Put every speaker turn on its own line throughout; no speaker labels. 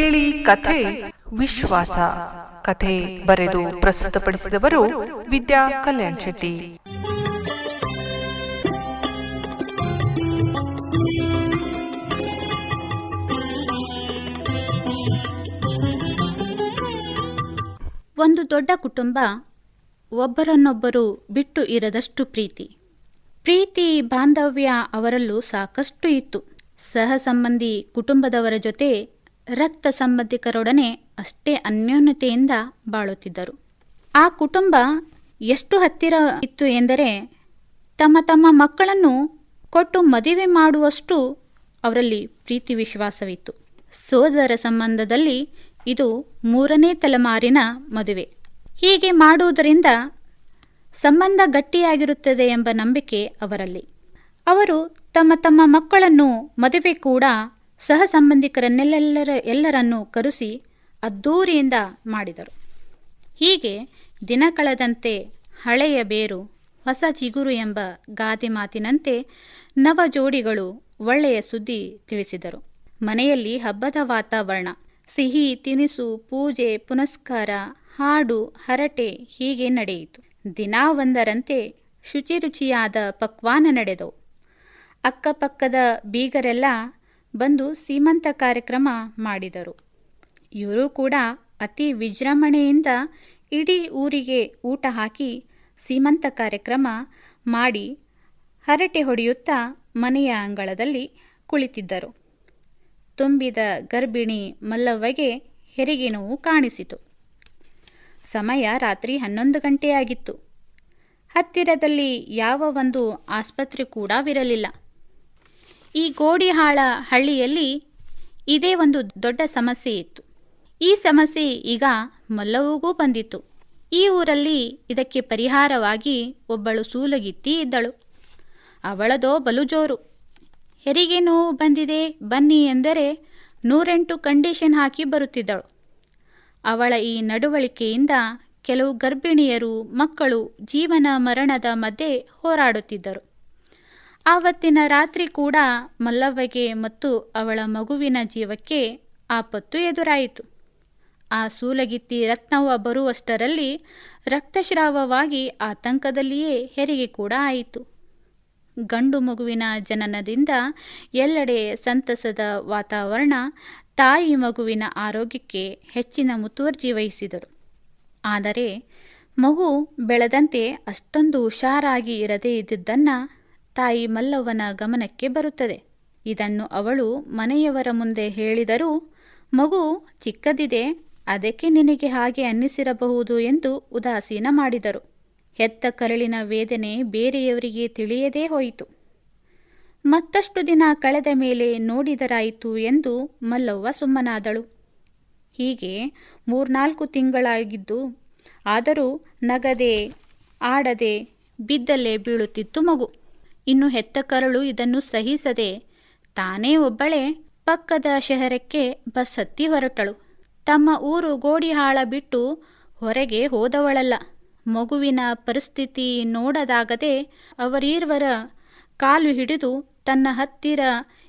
ಕೇಳಿ ಕಥೆ ವಿಶ್ವಾಸ. ಕಥೆ ಬರೆದು ಪ್ರಸ್ತುತಪಡಿಸಿದವರು ವಿದ್ಯಾ ಕಲ್ಯಾಣ್ ಶೆಟ್ಟಿ.
ಒಂದು ದೊಡ್ಡ ಕುಟುಂಬ, ಒಬ್ಬರನ್ನೊಬ್ಬರು ಬಿಟ್ಟು ಇರದಷ್ಟು ಪ್ರೀತಿ ಬಾಂಧವ್ಯ ಅವರಲ್ಲೂ ಸಾಕಷ್ಟು ಇತ್ತು. ಸಹ ಸಂಬಂಧಿ ಕುಟುಂಬದವರ ಜೊತೆ ರಕ್ತ ಸಂಬಂಧಿಕರೊಡನೆ ಅಷ್ಟೇ ಅನ್ಯೋನ್ಯತೆಯಿಂದ ಬಾಳುತ್ತಿದ್ದರು. ಆ ಕುಟುಂಬ ಎಷ್ಟು ಹತ್ತಿರ ಇತ್ತು ಎಂದರೆ ತಮ್ಮ ತಮ್ಮ ಮಕ್ಕಳನ್ನು ಕೊಟ್ಟು ಮದುವೆ ಮಾಡುವಷ್ಟು ಅವರಲ್ಲಿ ಪ್ರೀತಿ ವಿಶ್ವಾಸವಿತ್ತು. ಸೋದರ ಸಂಬಂಧದಲ್ಲಿ ಇದು 3ನೇ ತಲೆಮಾರಿನ ಮದುವೆ. ಹೀಗೆ ಮಾಡುವುದರಿಂದ ಸಂಬಂಧ ಗಟ್ಟಿಯಾಗಿರುತ್ತದೆ ಎಂಬ ನಂಬಿಕೆ ಅವರಲ್ಲಿ. ಅವರು ತಮ್ಮ ತಮ್ಮ ಮಕ್ಕಳನ್ನು ಮದುವೆ ಕೂಡ ಸಹ ಸಂಬಂಧಿಕರನ್ನೆಲ್ಲರನ್ನೂ ಕರೆಸಿ ಅದ್ದೂರಿಯಿಂದ ಮಾಡಿದರು. ಹೀಗೆ ದಿನ ಕಳೆದಂತೆ ಹಳೆಯ ಬೇರು ಹೊಸ ಚಿಗುರು ಎಂಬ ಗಾದೆ ಮಾತಿನಂತೆ ನವ ಜೋಡಿಗಳು ಒಳ್ಳೆಯ ಸುದ್ದಿ ತಿಳಿಸಿದರು. ಮನೆಯಲ್ಲಿ ಹಬ್ಬದ ವಾತಾವರಣ. ಸಿಹಿ ತಿನಿಸು, ಪೂಜೆ ಪುನಸ್ಕಾರ, ಹಾಡು ಹರಟೆ ಹೀಗೆ ನಡೆಯಿತು. ದಿನಾ ಒಂದರಂತೆ ಶುಚಿರುಚಿಯಾದ ಪಕ್ವಾನ ನಡೆದವು. ಅಕ್ಕಪಕ್ಕದ ಬೀಗರೆಲ್ಲ ಬಂದು ಸೀಮಂತ ಕಾರ್ಯಕ್ರಮ ಮಾಡಿದರು. ಇವರು ಕೂಡ ಅತಿ ವಿಜೃಂಭಣೆಯಿಂದ ಇಡೀ ಊರಿಗೆ ಊಟ ಹಾಕಿ ಸೀಮಂತ ಕಾರ್ಯಕ್ರಮ ಮಾಡಿ ಹರಟೆ ಹೊಡೆಯುತ್ತಾ ಮನೆಯ ಅಂಗಳದಲ್ಲಿ ಕುಳಿತಿದ್ದರು. ತುಂಬಿದ ಗರ್ಭಿಣಿ ಮಲ್ಲವ್ವಗೆ ಹೆರಿಗೆ ನೋವು ಕಾಣಿಸಿತು. ಸಮಯ ರಾತ್ರಿ 11 ಗಂಟೆಯಾಗಿತ್ತು. ಹತ್ತಿರದಲ್ಲಿ ಯಾವ ಒಂದು ಆಸ್ಪತ್ರೆ ಕೂಡವಿರಲಿಲ್ಲ. ಈ ಗೋಡಿಹಾಳ ಹಳ್ಳಿಯಲ್ಲಿ ಇದೇ ಒಂದು ದೊಡ್ಡ ಸಮಸ್ಯೆ ಇತ್ತು. ಈ ಸಮಸ್ಯೆ ಈಗ ಮಲ್ಲವ್ವಗೂ ಬಂದಿತ್ತು. ಈ ಊರಲ್ಲಿ ಇದಕ್ಕೆ ಪರಿಹಾರವಾಗಿ ಒಬ್ಬಳು ಸೂಲಗಿತ್ತಿ ಇದ್ದಳು. ಅವಳದೋ ಬಲು ಜೋರು. ಹೆರಿಗೆ ನೋವು ಬಂದಿದೆ ಬನ್ನಿ ಎಂದರೆ 108 ಕಂಡೀಷನ್ ಹಾಕಿ ಬರುತ್ತಿದ್ದಳು. ಅವಳ ಈ ನಡವಳಿಕೆಯಿಂದ ಕೆಲವು ಗರ್ಭಿಣಿಯರು ಮಕ್ಕಳು ಜೀವನ ಮರಣದ ಮಧ್ಯೆ ಹೋರಾಡುತ್ತಿದ್ದರು. ಆವತ್ತಿನ ರಾತ್ರಿ ಕೂಡ ಮಲ್ಲವ್ವಗೆ ಮತ್ತು ಅವಳ ಮಗುವಿನ ಜೀವಕ್ಕೆ ಆಪತ್ತು ಎದುರಾಯಿತು. ಆ ಸೂಲಗಿತ್ತಿ ರತ್ನವ್ವ ಬರುವಷ್ಟರಲ್ಲಿ ರಕ್ತಸ್ರಾವವಾಗಿ ಆತಂಕದಲ್ಲಿಯೇ ಹೆರಿಗೆ ಕೂಡ ಆಯಿತು. ಗಂಡು ಮಗುವಿನ ಜನನದಿಂದ ಎಲ್ಲೆಡೆ ಸಂತಸದ ವಾತಾವರಣ. ತಾಯಿ ಮಗುವಿನ ಆರೋಗ್ಯಕ್ಕೆ ಹೆಚ್ಚಿನ ಮುತುವರ್ಜಿ ವಹಿಸಿದರು. ಆದರೆ ಮಗು ಬೆಳೆದಂತೆ ಅಷ್ಟೊಂದು ಹುಷಾರಾಗಿ ಇರದೇ ಇದ್ದುದನ್ನು ತಾಯಿ ಮಲ್ಲವ್ವನ ಗಮನಕ್ಕೆ ಬರುತ್ತದೆ. ಇದನ್ನು ಅವಳು ಮನೆಯವರ ಮುಂದೆ ಹೇಳಿದರೂ ಮಗು ಚಿಕ್ಕದಿದೆ, ಅದಕ್ಕೆ ನಿನಗೆ ಹಾಗೆ ಅನ್ನಿಸಿರಬಹುದು ಎಂದು ಉದಾಸೀನ ಮಾಡಿದರು. ಹೆತ್ತ ಕರಳಿನ ವೇದನೆ ಬೇರೆಯವರಿಗೆ ತಿಳಿಯದೇ ಹೋಯಿತು. ಮತ್ತಷ್ಟು ದಿನ ಕಳೆದ ಮೇಲೆ ನೋಡಿದರಾಯಿತು ಎಂದು ಮಲ್ಲವ್ವ ಸುಮ್ಮನಾದಳು. ಹೀಗೆ 3-4 ತಿಂಗಳಾಗಿದ್ದು, ಆದರೂ ನಗದೆ ಆಡದೆ ಬಿದ್ದಲ್ಲೇ ಬೀಳುತ್ತಿತ್ತು ಮಗು. ಇನ್ನು ಹೆತ್ತ ಕರಳು ಇದನ್ನು ಸಹಿಸದೆ ತಾನೇ ಒಬ್ಬಳೇ ಪಕ್ಕದ ಶಹರಕ್ಕೆ ಬಸ್ ಹತ್ತಿ ಹೊರಟಳು. ತಮ್ಮ ಊರು ಗೋಡಿಹಾಳ ಬಿಟ್ಟು ಹೊರಗೆ ಹೋದವಳಲ್ಲ. ಮಗುವಿನ ಪರಿಸ್ಥಿತಿ ನೋಡದಾಗದೆ ಅವರೀರ್ವರ ಕಾಲು ಹಿಡಿದು ತನ್ನ ಹತ್ತಿರ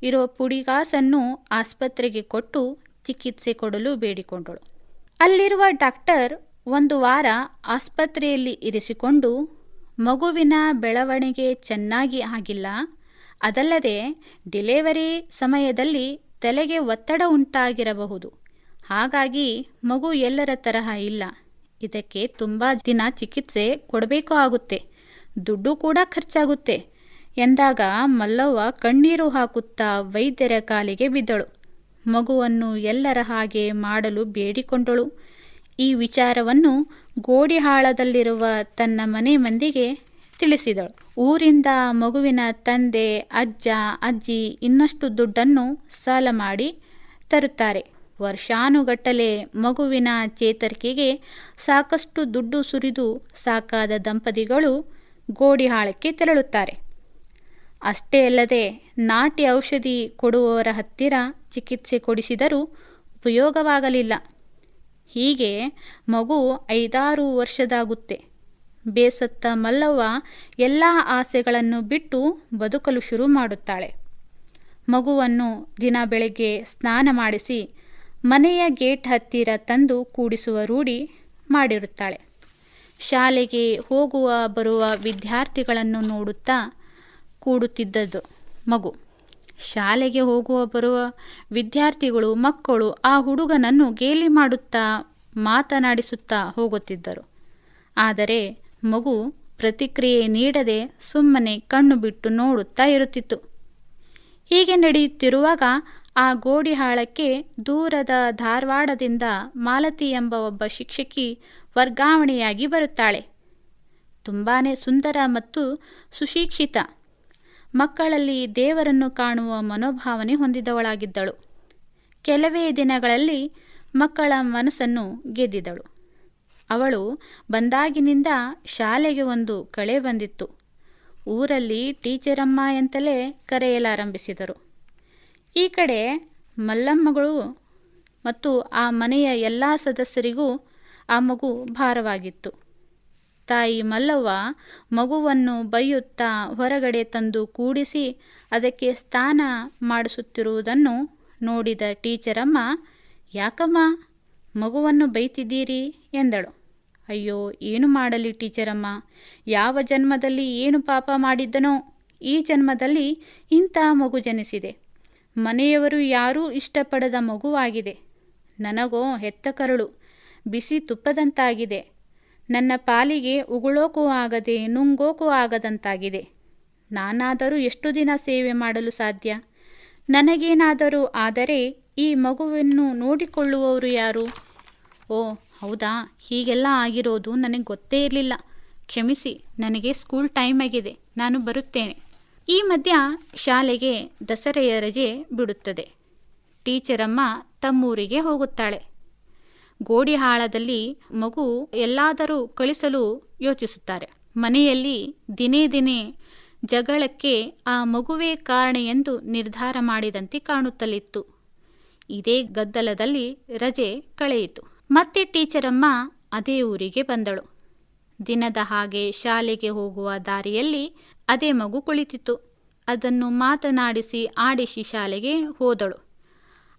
ಇರುವ ಪುಡಿಗಾಸನ್ನು ಆಸ್ಪತ್ರೆಗೆ ಕೊಟ್ಟು ಚಿಕಿತ್ಸೆ ಕೊಡಲು ಬೇಡಿಕೊಂಡಳು. ಅಲ್ಲಿರುವ ಡಾಕ್ಟರ್ 1 ವಾರ ಆಸ್ಪತ್ರೆಯಲ್ಲಿ ಇರಿಸಿಕೊಂಡು ಮಗುವಿನ ಬೆಳವಣಿಗೆ ಚೆನ್ನಾಗಿ ಆಗಿಲ್ಲ, ಅದಲ್ಲದೆ ಡೆಲಿವರಿ ಸಮಯದಲ್ಲಿ ತಲೆಗೆ ಒತ್ತಡ ಉಂಟಾಗಿರಬಹುದು, ಹಾಗಾಗಿ ಮಗು ಎಲ್ಲರ ತರಹ ಇಲ್ಲ, ಇದಕ್ಕೆ ತುಂಬ ದಿನ ಚಿಕಿತ್ಸೆ ಕೊಡಬೇಕು ಆಗುತ್ತೆ, ದುಡ್ಡು ಕೂಡ ಖರ್ಚಾಗುತ್ತೆ ಎಂದಾಗ ಮಲ್ಲವ್ವ ಕಣ್ಣೀರು ಹಾಕುತ್ತಾ ವೈದ್ಯರ ಕಾಲಿಗೆ ಬಿದ್ದಳು. ಮಗುವನ್ನು ಎಲ್ಲರ ಹಾಗೆ ಮಾಡಲು ಬೇಡಿಕೊಂಡಳು. ಈ ವಿಚಾರವನ್ನು ಗೋಡಿಹಾಳದಲ್ಲಿರುವ ತನ್ನ ಮನೆ ಮಂದಿಗೆ ತಿಳಿಸಿದಳು. ಊರಿಂದ ಮಗುವಿನ ತಂದೆ ಅಜ್ಜ ಅಜ್ಜಿ ಇನ್ನಷ್ಟು ದುಡ್ಡನ್ನು ಸಾಲ ಮಾಡಿ ತರುತ್ತಾರೆ. ವರ್ಷಾನುಗಟ್ಟಲೆ ಮಗುವಿನ ಚೇತರಿಕೆಗೆ ಸಾಕಷ್ಟು ದುಡ್ಡು ಸುರಿದು ಸಾಕಾದ ದಂಪತಿಗಳು ಗೋಡಿಹಾಳಕ್ಕೆ ತೆರಳುತ್ತಾರೆ. ಅಷ್ಟೇ ಅಲ್ಲದೆ ನಾಟಿ ಔಷಧಿ ಕೊಡುವವರ ಹತ್ತಿರ ಚಿಕಿತ್ಸೆ ಕೊಡಿಸಿದರೂ ಉಪಯೋಗವಾಗಲಿಲ್ಲ. ಹೀಗೆ ಮಗು 5-6 ವರ್ಷದಾಗುತ್ತೆ. ಬೇಸತ್ತ ಮಲ್ಲವ್ವ ಎಲ್ಲ ಆಸೆಗಳನ್ನು ಬಿಟ್ಟು ಬದುಕಲು ಶುರು ಮಾಡುತ್ತಾಳೆ. ಮಗುವನ್ನು ದಿನ ಬೆಳಗ್ಗೆ ಸ್ನಾನ ಮಾಡಿಸಿ ಮನೆಯ ಗೇಟ್ ಹತ್ತಿರ ತಂದು ಕೂಡಿಸುವ ರೂಢಿ ಮಾಡಿರುತ್ತಾಳೆ. ಶಾಲೆಗೆ ಹೋಗುವ ಬರುವ ವಿದ್ಯಾರ್ಥಿಗಳನ್ನು ನೋಡುತ್ತಾ ಕೂಡುತ್ತಿದ್ದದ್ದು ಮಗು. ಶಾಲೆಗೆ ಹೋಗುವ ಬರುವ ವಿದ್ಯಾರ್ಥಿಗಳು ಮಕ್ಕಳು ಆ ಹುಡುಗನನ್ನು ಗೇಲಿ ಮಾಡುತ್ತಾ ಮಾತನಾಡಿಸುತ್ತಾ ಹೋಗುತ್ತಿದ್ದರು. ಆದರೆ ಮಗು ಪ್ರತಿಕ್ರಿಯೆ ನೀಡದೆ ಸುಮ್ಮನೆ ಕಣ್ಣು ಬಿಟ್ಟು ನೋಡುತ್ತಾ ಇರುತ್ತಿತ್ತು. ಹೀಗೆ ನಡೆಯುತ್ತಿರುವಾಗ ಆ ಗೋಡಿಹಾಳಕ್ಕೆ ದೂರದ ಧಾರವಾಡದಿಂದ ಮಾಲತಿ ಎಂಬ ಒಬ್ಬ ಶಿಕ್ಷಕಿ ವರ್ಗಾವಣೆಯಾಗಿ ಬರುತ್ತಾಳೆ. ತುಂಬಾ ಸುಂದರ ಮತ್ತು ಸುಶಿಕ್ಷಿತ, ಮಕ್ಕಳಲ್ಲಿ ದೇವರನ್ನು ಕಾಣುವ ಮನೋಭಾವನೆ ಹೊಂದಿದವಳಾಗಿದ್ದಳು. ಕೆಲವೇ ದಿನಗಳಲ್ಲಿ ಮಕ್ಕಳ ಮನಸ್ಸನ್ನು ಗೆದ್ದಿದ್ದಳು. ಅವಳು ಬಂದಾಗಿನಿಂದ ಶಾಲೆಗೆ ಒಂದು ಕಳೆ ಬಂದಿತ್ತು. ಊರಲ್ಲಿ ಟೀಚರಮ್ಮ ಎಂತಲೇ ಕರೆಯಲಾರಂಭಿಸಿದರು. ಈ ಕಡೆ ಮಲ್ಲಮ್ಮಗಳು ಮತ್ತು ಆ ಮನೆಯ ಎಲ್ಲ ಸದಸ್ಯರಿಗೂ ಆ ಮಗು ಭಾರವಾಗಿತ್ತು. ತಾಯಿ ಮಲ್ಲವ್ವ ಮಗುವನ್ನು ಬೈಯುತ್ತಾ ಹೊರಗಡೆ ತಂದು ಕೂಡಿಸಿ ಅದಕ್ಕೆ ಸ್ನಾನ ಮಾಡಿಸುತ್ತಿರುವುದನ್ನು ನೋಡಿದ ಟೀಚರಮ್ಮ, ಯಾಕಮ್ಮ ಮಗುವನ್ನು ಬೈತಿದ್ದೀರಿ ಎಂದಳು. ಅಯ್ಯೋ, ಏನು ಮಾಡಲಿ ಟೀಚರಮ್ಮ, ಯಾವ ಜನ್ಮದಲ್ಲಿ ಏನು ಪಾಪ ಮಾಡಿದ್ದನೋ ಈ ಜನ್ಮದಲ್ಲಿ ಇಂಥ ಮಗು ಜನಿಸಿದೆ. ಮನೆಯವರು ಯಾರೂ ಇಷ್ಟಪಡದ ಮಗುವಾಗಿದೆ. ನನಗೋ ಹೆತ್ತ ಕರಳು ಬಿಸಿ ತುಪ್ಪದಂತಾಗಿದೆ. ನನ್ನ ಪಾಲಿಗೆ ಉಗುಳೋಕೂ ಆಗದೆ ನುಂಗೋಕೂ ಆಗದಂತಾಗಿದೆ. ನಾನಾದರೂ ಎಷ್ಟು ದಿನ ಸೇವೆ ಮಾಡಲು ಸಾಧ್ಯ? ನನಗೇನಾದರೂ ಆದರೆ ಈ ಮಗುವನ್ನು ನೋಡಿಕೊಳ್ಳುವವರು ಯಾರು? ಓ ಹೌದಾ, ಹೀಗೆಲ್ಲ ಆಗಿರೋದು ನನಗೆ ಗೊತ್ತೇ ಇರಲಿಲ್ಲ. ಕ್ಷಮಿಸಿ, ನನಗೆ ಸ್ಕೂಲ್ ಟೈಮ್ ಆಗಿದೆ, ನಾನು ಬರುತ್ತೇನೆ. ಈ ಮಧ್ಯ ಶಾಲೆಗೆ ದಸರೆಯ ರಜೆ ಬಿಡುತ್ತದೆ. ಟೀಚರಮ್ಮ ತಮ್ಮೂರಿಗೆ ಹೋಗುತ್ತಾಳೆ. ಗೋಡಿಹಾಳದಲ್ಲಿ ಮಗು ಎಲ್ಲಾದರೂ ಕಳಿಸಲು ಯೋಚಿಸುತ್ತಾರೆ. ಮನೆಯಲ್ಲಿ ದಿನೇ ದಿನೇ ಜಗಳಕ್ಕೆ ಆ ಮಗುವೇ ಕಾರಣ ಎಂದು ನಿರ್ಧಾರ ಮಾಡಿದಂತೆ ಕಾಣುತ್ತಲಿತ್ತು. ಇದೇ ಗದ್ದಲದಲ್ಲಿ ರಜೆ ಕಳೆಯಿತು. ಮತ್ತೆ ಟೀಚರಮ್ಮ ಅದೇ ಊರಿಗೆ ಬಂದಳು. ದಿನದ ಹಾಗೆ ಶಾಲೆಗೆ ಹೋಗುವ ದಾರಿಯಲ್ಲಿ ಅದೇ ಮಗು ಕುಳಿತಿತ್ತು. ಅದನ್ನು ಮಾತನಾಡಿಸಿ ಆಡಿಸಿ ಶಾಲೆಗೆ ಹೋದಳು.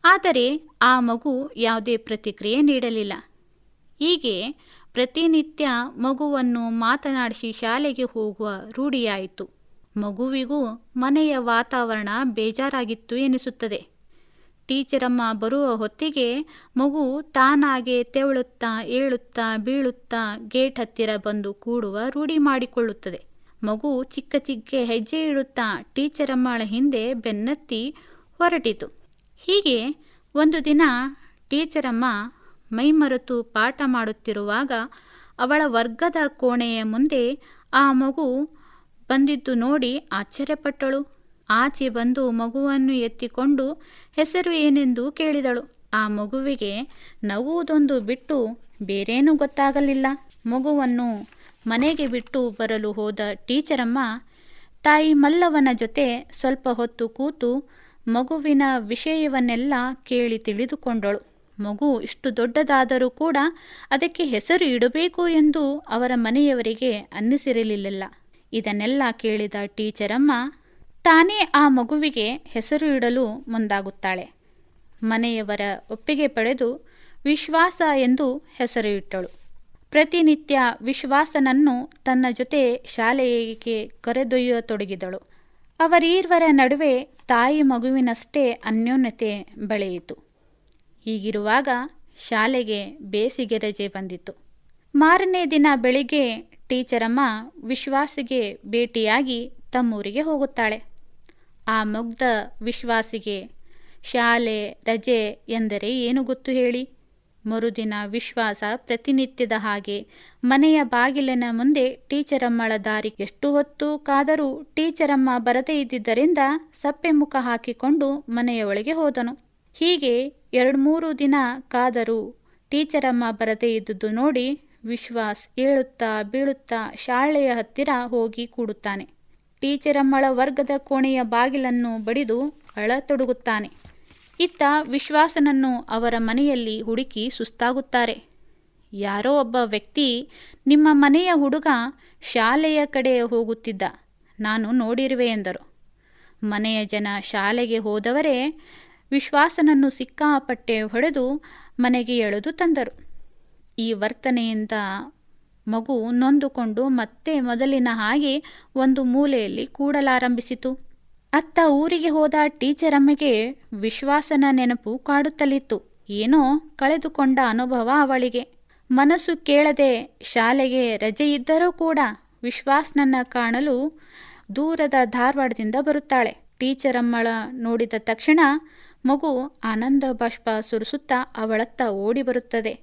ಆದರೆ ಆ ಮಗು ಯಾವುದೇ ಪ್ರತಿಕ್ರಿಯೆ ನೀಡಲಿಲ್ಲ. ಹೀಗೆ ಪ್ರತಿನಿತ್ಯ ಮಗುವನ್ನು ಮಾತನಾಡಿಸಿ ಶಾಲೆಗೆ ಹೋಗುವ ರೂಢಿಯಾಯಿತು. ಮಗುವಿಗೂ ಮನೆಯ ವಾತಾವರಣ ಬೇಜಾರಾಗಿತ್ತು ಎನಿಸುತ್ತದೆ. ಟೀಚರಮ್ಮ ಬರುವ ಹೊತ್ತಿಗೆ ಮಗು ತಾನಾಗೆ ತೆವಳುತ್ತಾ ಏಳುತ್ತಾ ಬೀಳುತ್ತಾ ಗೇಟ್ ಹತ್ತಿರ ಬಂದು ಕೂಡುವ ರೂಢಿ ಮಾಡಿಕೊಳ್ಳುತ್ತದೆ. ಮಗು ಚಿಕ್ಕ ಚಿಕ್ಕ ಹೆಜ್ಜೆ ಇಡುತ್ತಾ ಟೀಚರಮ್ಮಳ ಹಿಂದೆ ಬೆನ್ನತ್ತಿ ಹೊರಟಿತು. ಹೀಗೆ ಒಂದು ದಿನ ಟೀಚರಮ್ಮ ಮೈಮರೆತು ಪಾಠ ಮಾಡುತ್ತಿರುವಾಗ ಅವಳ ವರ್ಗದ ಕೋಣೆಯ ಮುಂದೆ ಆ ಮಗು ಬಂದಿದ್ದು ನೋಡಿ ಆಶ್ಚರ್ಯಪಟ್ಟಳು. ಆಚೆ ಬಂದು ಮಗುವನ್ನು ಎತ್ತಿಕೊಂಡು ಹೆಸರು ಏನೆಂದು ಕೇಳಿದಳು. ಆ ಮಗುವಿಗೆ ನಗುವುದೊಂದು ಬಿಟ್ಟು ಬೇರೇನೂ ಗೊತ್ತಾಗಲಿಲ್ಲ. ಮಗುವನ್ನು ಮನೆಗೆ ಬಿಟ್ಟು ಬರಲು ಹೋದ ಟೀಚರಮ್ಮ ತಾಯಿ ಮಲ್ಲವನ ಜೊತೆ ಸ್ವಲ್ಪ ಹೊತ್ತು ಕೂತು ಮಗುವಿನ ವಿಷಯವನ್ನೆಲ್ಲ ಕೇಳಿ ತಿಳಿದುಕೊಂಡಳು. ಮಗು ಇಷ್ಟು ದೊಡ್ಡದಾದರೂ ಕೂಡ ಅದಕ್ಕೆ ಹೆಸರು ಇಡಬೇಕು ಎಂದು ಅವರ ಮನೆಯವರಿಗೆ ಅನ್ನಿಸಿರಲಿಲ್ಲ. ಇದನ್ನೆಲ್ಲ ಕೇಳಿದ ಟೀಚರಮ್ಮ ತಾನೇ ಆ ಮಗುವಿಗೆ ಹೆಸರು ಇಡಲು ಮುಂದಾಗುತ್ತಾಳೆ. ಮನೆಯವರ ಒಪ್ಪಿಗೆ ಪಡೆದು ವಿಶ್ವಾಸ ಎಂದು ಹೆಸರು ಇಟ್ಟಳು. ಪ್ರತಿನಿತ್ಯ ವಿಶ್ವಾಸನನ್ನು ತನ್ನ ಜೊತೆ ಶಾಲೆಗೆ ಕರೆದೊಯ್ಯತೊಡಗಿದಳು. ಅವರೀರ್ವರ ನಡುವೆ ತಾಯಿ ಮಗುವಿನಷ್ಟೇ ಅನ್ಯೋನ್ಯತೆ ಬೆಳೆಯಿತು. ಹೀಗಿರುವಾಗ ಶಾಲೆಗೆ ಬೇಸಿಗೆ ರಜೆ ಬಂದಿತು. ಮಾರನೇ ದಿನ ಬೆಳಿಗ್ಗೆ ಟೀಚರಮ್ಮ ವಿಶ್ವಾಸಿಗೆ ಭೇಟಿಯಾಗಿ ತಮ್ಮೂರಿಗೆ ಹೋಗುತ್ತಾಳೆ. ಆ ಮುಗ್ಧ ವಿಶ್ವಾಸಿಗೆ ಶಾಲೆ ರಜೆ ಎಂದರೆ ಏನು ಗೊತ್ತು ಹೇಳಿ? ಮರುದಿನ ವಿಶ್ವಾಸ ಪ್ರತಿನಿತ್ಯದ ಹಾಗೆ ಮನೆಯ ಬಾಗಿಲಿನ ಮುಂದೆ ಟೀಚರಮ್ಮಳ ದಾರಿ ಎಷ್ಟು ಹೊತ್ತು ಕಾದರೂ ಟೀಚರಮ್ಮ ಬರದೇ ಇದ್ದಿದ್ದರಿಂದ ಸಪ್ಪೆ ಮುಖ ಹಾಕಿಕೊಂಡು ಮನೆಯ ಒಳಗೆ ಹೋದನು. ಹೀಗೆ 2-3 ದಿನ ಕಾದರೂ ಟೀಚರಮ್ಮ ಬರದೇ ಇದ್ದುದು ನೋಡಿ ವಿಶ್ವಾಸ್ ಏಳುತ್ತಾ ಬೀಳುತ್ತಾ ಶಾಲೆಯ ಹತ್ತಿರ ಹೋಗಿ ಕೂಡುತ್ತಾನೆ. ಟೀಚರಮ್ಮಳ ವರ್ಗದ ಕೋಣೆಯ ಬಾಗಿಲನ್ನು ಬಡಿದು ಅಳತೊಡಗುತ್ತಾನೆ. ಇತ್ತ ವಿಶ್ವಾಸನನ್ನು ಅವರ ಮನೆಯಲ್ಲಿ ಹುಡುಕಿ ಸುಸ್ತಾಗುತ್ತಾರೆ. ಯಾರೋ ಒಬ್ಬ ವ್ಯಕ್ತಿ, ನಿಮ್ಮ ಮನೆಯ ಹುಡುಗ ಶಾಲೆಯ ಕಡೆ ಹೋಗುತ್ತಿದ್ದ, ನಾನು ನೋಡಿರುವೆ ಎಂದರು. ಮನೆಯ ಜನ ಶಾಲೆಗೆ ಹೋದವರೇ ವಿಶ್ವಾಸನನ್ನು ಸಿಕ್ಕಾಪಟ್ಟೆ ಹೊಡೆದು ಮನೆಗೆ ಎಳೆದು ತಂದರು. ಈ ವರ್ತನೆಯಿಂದ ಮಗು ನೊಂದುಕೊಂಡು ಮತ್ತೆ ಮೊದಲಿನ ಹಾಗೆ ಒಂದು ಮೂಲೆಯಲ್ಲಿ ಕೂಡಲಾರಂಭಿಸಿತು. ಅತ್ತ ಊರಿಗೆ ಹೋದ ಟೀಚರಮ್ಮಗೆ ವಿಶ್ವಾಸನ ನೆನಪು ಕಾಡುತ್ತಲಿತ್ತು. ಏನೋ ಕಳೆದುಕೊಂಡ ಅನುಭವ ಅವಳಿಗೆ. ಮನಸ್ಸು ಕೇಳದೆ ಶಾಲೆಗೆ ರಜೆಯಿದ್ದರೂ ಕೂಡ ವಿಶ್ವಾಸ್ನನ್ನ ಕಾಣಲು ದೂರದ ಧಾರವಾಡದಿಂದ ಬರುತ್ತಾಳೆ. ಟೀಚರಮ್ಮಳ ನೋಡಿದ ತಕ್ಷಣ ಮಗು ಆನಂದ ಬಾಷ್ಪ ಸುರಿಸುತ್ತಾ ಅವಳತ್ತ ಓಡಿ ಬರುತ್ತದೆ.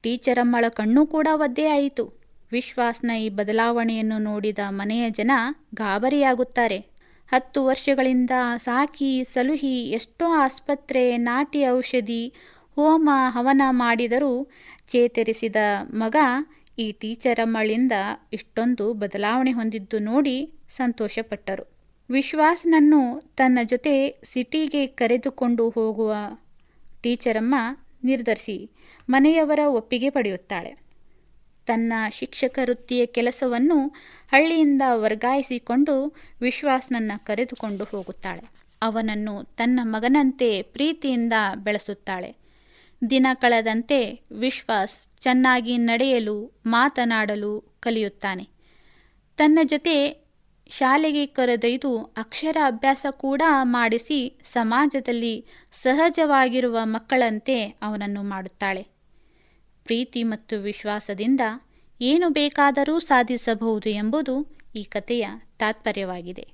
ಟೀಚರಮ್ಮಳ ಕಣ್ಣು ಕೂಡ ಒದ್ದೆ ಆಯಿತು. ವಿಶ್ವಾಸ್ನ ಈ ಬದಲಾವಣೆಯನ್ನು ನೋಡಿದ ಮನೆಯ ಜನ ಗಾಬರಿಯಾಗುತ್ತಾರೆ. 10 ವರ್ಷಗಳಿಂದ ಸಾಕಿ ಸಲುಹಿ ಎಷ್ಟೋ ಆಸ್ಪತ್ರೆ, ನಾಟಿ ಔಷಧಿ, ಹೋಮ ಹವನ ಮಾಡಿದರೂ ಚೇತರಿಸಿದ ಮಗ ಈ ಟೀಚರಮ್ಮಳಿಂದ ಇಷ್ಟೊಂದು ಬದಲಾವಣೆ ಹೊಂದಿದ್ದು ನೋಡಿ ಸಂತೋಷಪಟ್ಟರು. ವಿಶ್ವಾಸ್ನನ್ನು ತನ್ನ ಜೊತೆ ಸಿಟಿಗೆ ಕರೆದುಕೊಂಡು ಹೋಗುವ ಟೀಚರಮ್ಮ ನಿರ್ಧರಿಸಿ ಮನೆಯವರ ಒಪ್ಪಿಗೆ ಪಡೆಯುತ್ತಾಳೆ. ತನ್ನ ಶಿಕ್ಷಕ ವೃತ್ತಿಯ ಕೆಲಸವನ್ನು ಹಳ್ಳಿಯಿಂದ ವರ್ಗಾಯಿಸಿಕೊಂಡು ವಿಶ್ವಾಸ್ನನ್ನು ಕರೆದುಕೊಂಡು ಹೋಗುತ್ತಾಳೆ. ಅವನನ್ನು ತನ್ನ ಮಗನಂತೆ ಪ್ರೀತಿಯಿಂದ ಬೆಳೆಸುತ್ತಾಳೆ. ದಿನ ಕಳೆದಂತೆ ವಿಶ್ವಾಸ್ ಚೆನ್ನಾಗಿ ನಡೆಯಲು, ಮಾತನಾಡಲು ಕಲಿಯುತ್ತಾನೆ. ತನ್ನ ಜೊತೆ ಶಾಲೆಗೆ ಕರೆದೊಯ್ದು ಅಕ್ಷರ ಅಭ್ಯಾಸ ಕೂಡ ಮಾಡಿಸಿ ಸಮಾಜದಲ್ಲಿ ಸಹಜವಾಗಿರುವ ಮಕ್ಕಳಂತೆ ಅವನನ್ನು ಮಾಡುತ್ತಾಳೆ. ಪ್ರೀತಿ ಮತ್ತು ವಿಶ್ವಾಸದಿಂದ ಏನು ಬೇಕಾದರೂ ಸಾಧಿಸಬಹುದು ಎಂಬುದು ಈ ಕಥೆಯ ತಾತ್ಪರ್ಯವಾಗಿದೆ.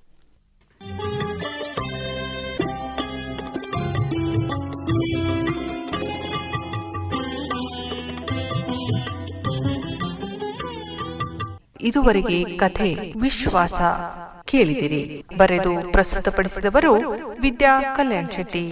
ಇದುವರೆಗೆ ಕಥೆ ವಿಶ್ವಾಸ ಕೇಳಿದಿರಿ. ಬರೆದು ಪ್ರಸ್ತುತಪಡಿಸಿದವರು ವಿದ್ಯಾ ಕಲ್ಯಾಣ್ ಶೆಟ್ಟಿ.